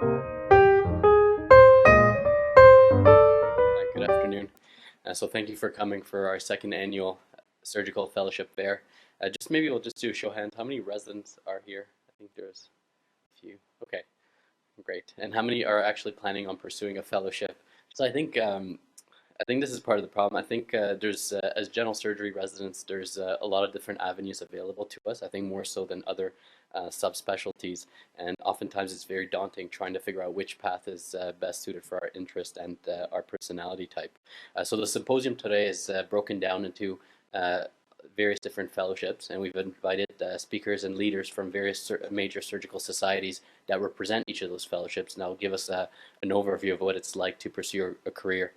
Good afternoon. So thank you for coming for our second annual surgical fellowship fair. Just maybe we'll just do a show of hands. How many residents are here? I think there's a few. Okay, great. And how many are actually planning on pursuing a fellowship? So I think this is part of the problem. I think there's, as general surgery residents, there's a lot of different avenues available to us. I think more so than other subspecialties, and oftentimes it's very daunting trying to figure out which path is best suited for our interest and our personality type. So the symposium today is broken down into various different fellowships, and we've invited speakers and leaders from various major surgical societies that represent each of those fellowships, and that'll give us an overview of what it's like to pursue a career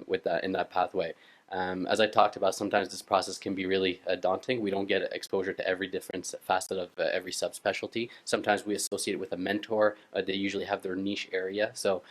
with that in that pathway. As I talked about, sometimes this process can be really daunting. We don't get exposure to every different facet of every subspecialty. Sometimes we associate it with a mentor. They usually have their niche area, so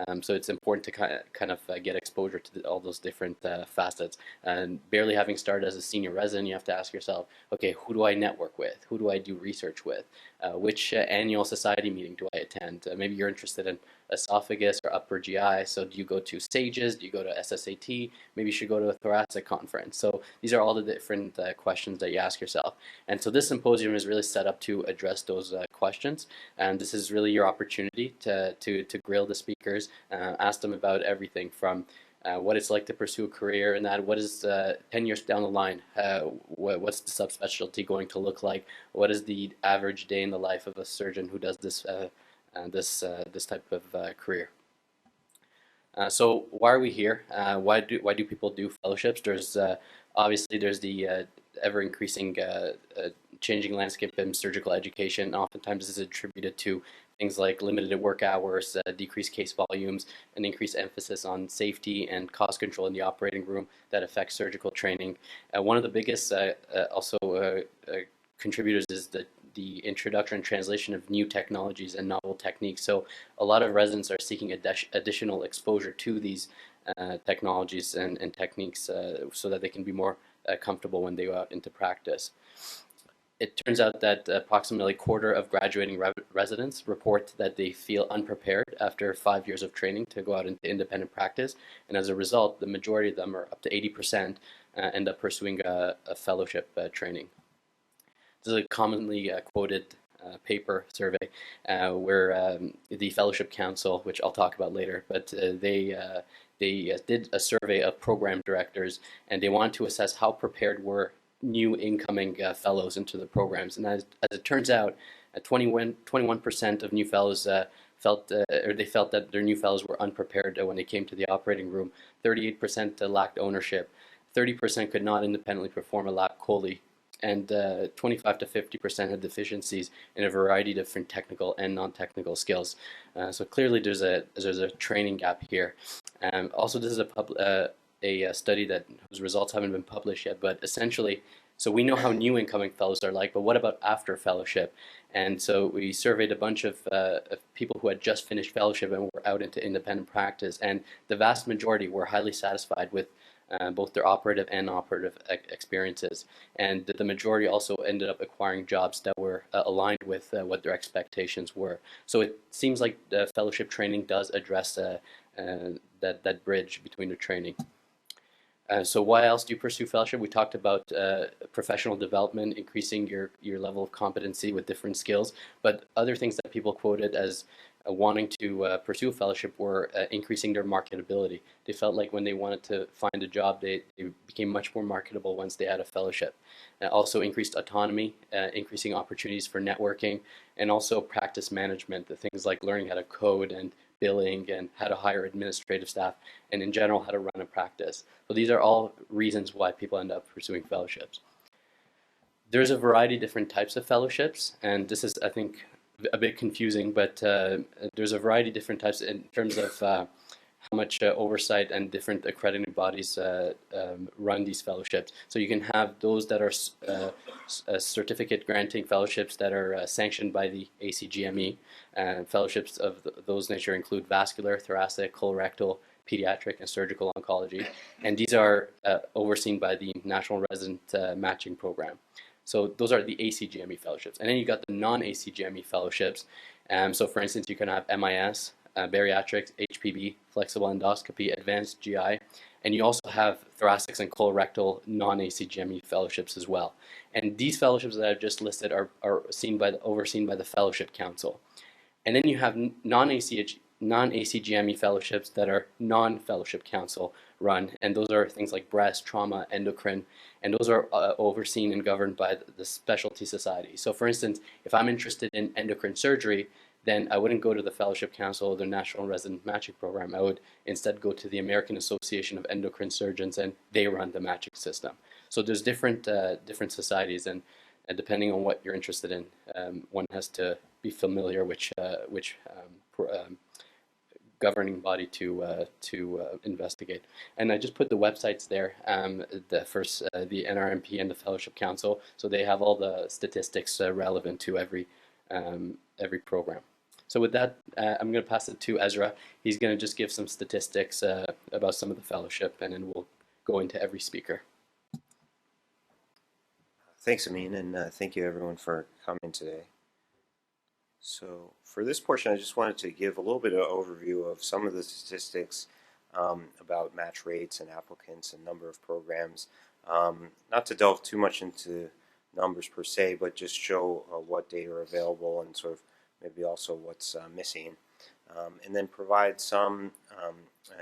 it's important to kind of get exposure to all those different facets. And barely having started as a senior resident, you have to ask yourself, okay, who do I network with? Who do I do research with? Which annual society meeting do I attend? Maybe you're interested in esophagus or upper GI, so do you go to SAGES? Do you go to SSAT? Maybe you should go to a thoracic conference. So these are all the different questions that you ask yourself. And so this symposium is really set up to address those questions. And this is really your opportunity to grill the speakers, ask them about everything from what it's like to pursue a career and that what is 10 years down the line, what's the subspecialty going to look like, what is the average day in the life of a surgeon who does this type of career. So why are we here? Why do people do fellowships? There's obviously there's the ever increasing changing landscape in surgical education. Oftentimes this is attributed to things like limited work hours, decreased case volumes, an increased emphasis on safety and cost control in the operating room that affects surgical training. One of the biggest also contributors is the introduction and translation of new technologies and novel techniques. So a lot of residents are seeking additional exposure to these technologies and techniques so that they can be more comfortable when they go out into practice. It turns out that approximately a quarter of graduating residents report that they feel unprepared after 5 years of training to go out into independent practice, and as a result, the majority of them, are up to 80%, end up pursuing a fellowship training. This is a commonly quoted paper survey where the Fellowship Council, which I'll talk about later, but they did a survey of program directors, and they wanted to assess how prepared were new incoming fellows into the programs. And as it turns out, 21% of new fellows felt that their new fellows were unprepared when they came to the operating room. 38% lacked ownership. 30% could not independently perform a lap chole, and 25 to 50% had deficiencies in a variety of different technical and non-technical skills. So clearly there's a training gap here. Also, this is a study whose results haven't been published yet, but essentially, so we know how new incoming fellows are like, but what about after fellowship? And so we surveyed a bunch of people who had just finished fellowship and were out into independent practice, and the vast majority were highly satisfied with both their operative and non-operative experiences. And the majority also ended up acquiring jobs that were aligned with what their expectations were. So it seems like the fellowship training does address that bridge between the training. So why else do you pursue fellowship? We talked about professional development, increasing your level of competency with different skills, but other things that people quoted as wanting to pursue a fellowship were increasing their marketability. They felt like when they wanted to find a job, they became much more marketable once they had a fellowship. Also increased autonomy, increasing opportunities for networking, and also practice management, the things like learning how to code and billing and how to hire administrative staff, and in general how to run a practice. So these are all reasons why people end up pursuing fellowships. There's a variety of different types of fellowships, and this is, I think, a bit confusing, but there's a variety of different types in terms of how much oversight and different accrediting bodies run these fellowships. So you can have those that are certificate granting fellowships that are sanctioned by the ACGME. Fellowships of those nature include vascular, thoracic, colorectal, pediatric, and surgical oncology. And these are overseen by the National Resident Matching Program. So those are the ACGME fellowships. And then you got the non-ACGME fellowships. So for instance, you can have MIS, bariatrics, HPB, flexible endoscopy, advanced GI, and you also have thoracics and colorectal non-ACGME fellowships as well. And these fellowships that I've just listed are overseen by the Fellowship Council. And then you have non-ACGME fellowships that are non-Fellowship Council run, and those are things like breast, trauma, endocrine, and those are overseen and governed by the specialty society. So for instance, if I'm interested in endocrine surgery, then I wouldn't go to the Fellowship Council or the National Resident Matching Program. I would instead go to the American Association of Endocrine Surgeons, and they run the matching system. So there's different societies, and depending on what you're interested in, one has to be familiar which governing body to investigate. And I just put the websites there. The NRMP and the Fellowship Council, so they have all the statistics relevant to every program. So with that, I'm going to pass it to Ezra. He's going to just give some statistics about some of the fellowship, and then we'll go into every speaker. Thanks, Amin, and thank you everyone for coming today. So for this portion, I just wanted to give a little bit of overview of some of the statistics about match rates and applicants and number of programs. Not to delve too much into numbers per se, but just show what data are available and sort of maybe also what's missing. And then provide some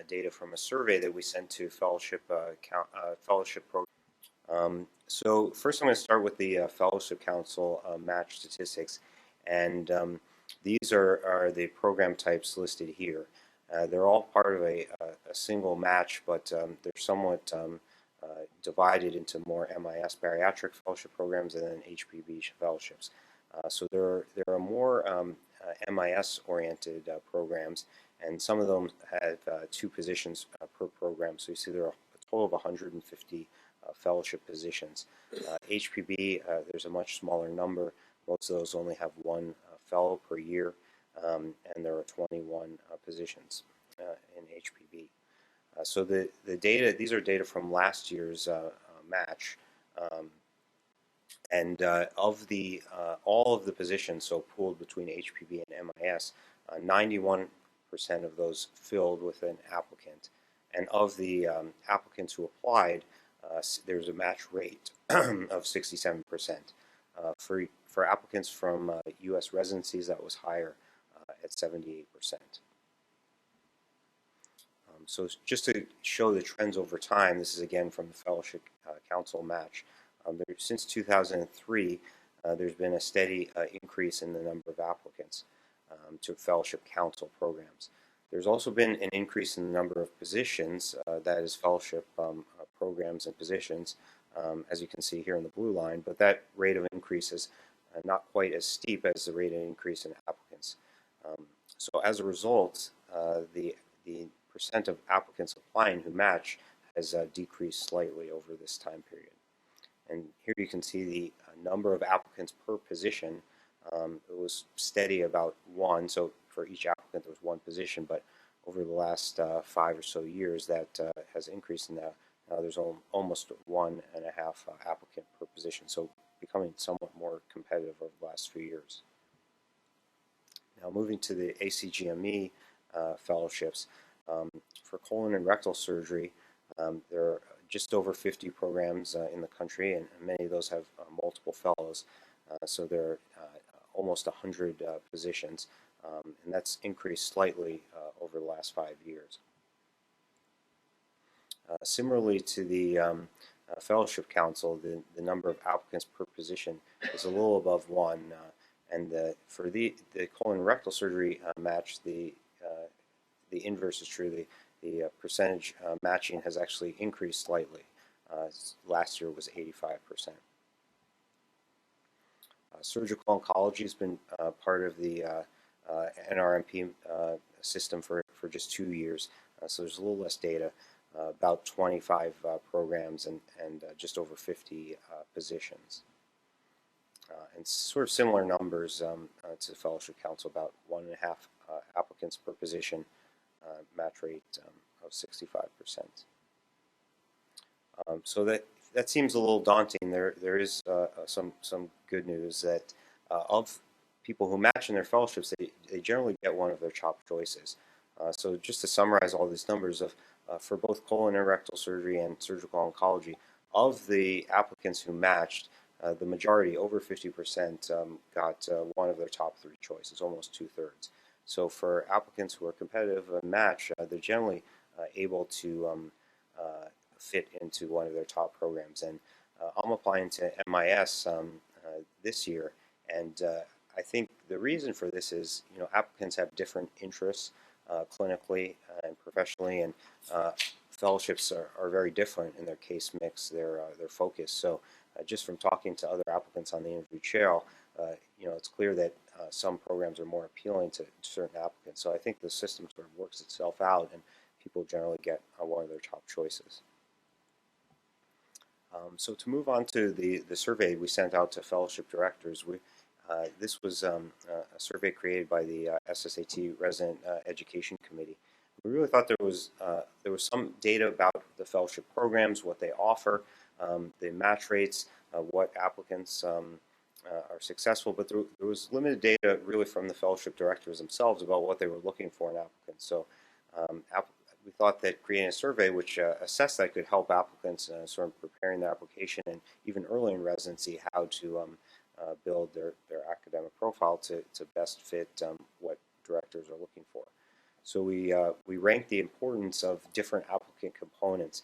data from a survey that we sent to fellowship program. So first I'm going to start with the Fellowship Council match statistics, and these are the program types listed here. They're all part of a single match, but they're somewhat divided into more MIS bariatric fellowship programs and then HPB fellowships. So there are more MIS-oriented programs, and some of them have 2 positions per program. So you see there are a total of 150 fellowship positions. HPB, there's a much smaller number. Most of those only have 1 fellow per year, and there are 21 positions in HPB. So the data, these are data from last year's match, and of the all of the positions, so pooled between HPB and MIS, 91% of those filled with an applicant, and of the applicants who applied, there's a match rate of 67%. For applicants from U.S. residencies, that was higher at 78%. So just to show the trends over time, this is again from the Fellowship Council match. Since 2003, there's been a steady increase in the number of applicants to Fellowship Council programs. There's also been an increase in the number of positions, that is fellowship programs and positions, as you can see here in the blue line, but that rate of increase is not quite as steep as the rate of increase in applicants. So as a result, the percent of applicants applying who match has decreased slightly over this time period. And here you can see the number of applicants per position. It was steady about 1, so for each applicant there was 1 position, but over the last 5 or so years that has increased in that. Now there's almost 1.5 applicant per position, so becoming somewhat more competitive over the last few years. Now moving to the ACGME fellowships. For colon and rectal surgery, there are just over 50 programs in the country, and many of those have multiple fellows. So there are almost 100 positions, and that's increased slightly over the last 5 years. Similarly to the Fellowship Council, the number of applicants per position is a little above 1, and for the colon and rectal surgery match, the inverse is true. The percentage matching has actually increased slightly. Last year was 85%. Surgical oncology has been part of the NRMP system for just 2 years, so there's a little less data. About 25 programs and just over 50 positions. And sort of similar numbers to the Fellowship Council, about 1.5 applicants per position, match rate of 65%. So that seems a little daunting. There is some good news that of people who match in their fellowships, they generally get one of their top choices. So just to summarize all these numbers for both colon and rectal surgery and surgical oncology, of the applicants who matched, the majority, over 50%, got one of their top 3 choices, almost 2/3. So for applicants who are competitive and match, they're generally able to fit into one of their top programs. And I'm applying to MIS this year, and I think the reason for this is, applicants have different interests clinically and professionally, and fellowships are very different in their case mix, their focus. So just from talking to other applicants on the interview trail, it's clear that some programs are more appealing to certain applicants. So I think the system sort of works itself out, and people generally get one of their top choices. So to move on to the survey we sent out to fellowship directors, this was a survey created by the SSAT Resident Education Committee. We really thought there was some data about the fellowship programs, what they offer, the match rates, what applicants are successful, but there was limited data really from the fellowship directors themselves about what they were looking for in applicants. So we thought that creating a survey which assessed that could help applicants sort of preparing their application, and even early in residency, how to build their academic profile to best fit what directors are looking for. So we ranked the importance of different applicant components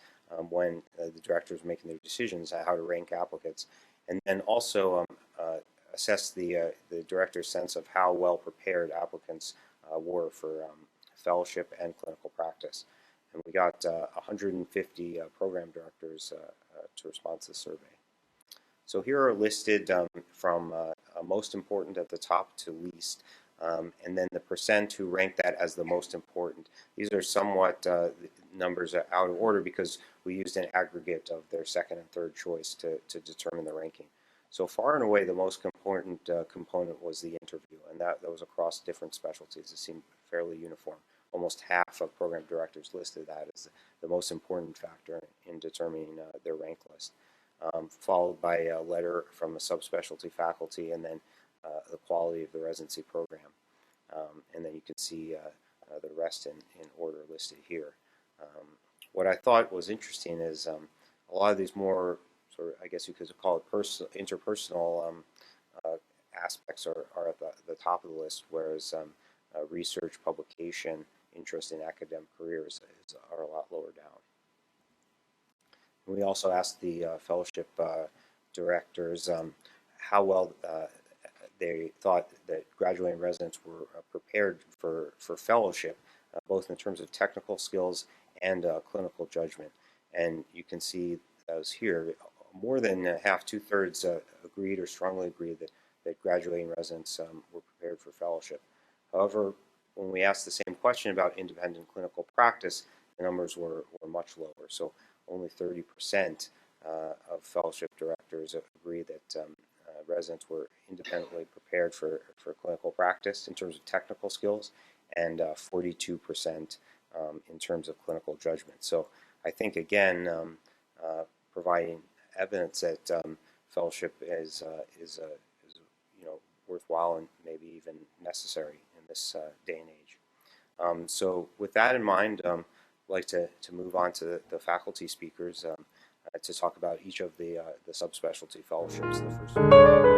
when the directors are making their decisions on how to rank applicants, and then also assess the director's sense of how well prepared applicants were for fellowship and clinical practice. And we got 150 program directors to respond to the survey. So here are listed from most important at the top to least, and then the percent who rank that as the most important. These are somewhat numbers out of order because we used an aggregate of their second and third choice to determine the ranking. So far and away, the most important component was the interview, and that was across different specialties. It seemed fairly uniform. Almost half of program directors listed that as the most important factor in determining their rank list, followed by a letter from a subspecialty faculty, and then the quality of the residency program. And then you can see the rest in order listed here. What I thought was interesting is a lot of these more sort of, I guess you could call it interpersonal aspects are at the top of the list, whereas research, publication, interest in academic careers are a lot lower down. We also asked the fellowship directors how well they thought that graduating residents were prepared for fellowship, both in terms of technical skills and clinical judgment. And you can see those here. More than half, 2/3 agreed or strongly agreed that graduating residents were prepared for fellowship. However, when we asked the same question about independent clinical practice, the numbers were much lower. So only 30% of fellowship directors agree that residents were independently prepared for clinical practice in terms of technical skills, and 42% in terms of clinical judgment. So I think, again, providing evidence that fellowship is worthwhile and maybe even necessary in this day and age. So with that in mind, I'd like to move on to the faculty speakers to talk about each of the subspecialty fellowships. The first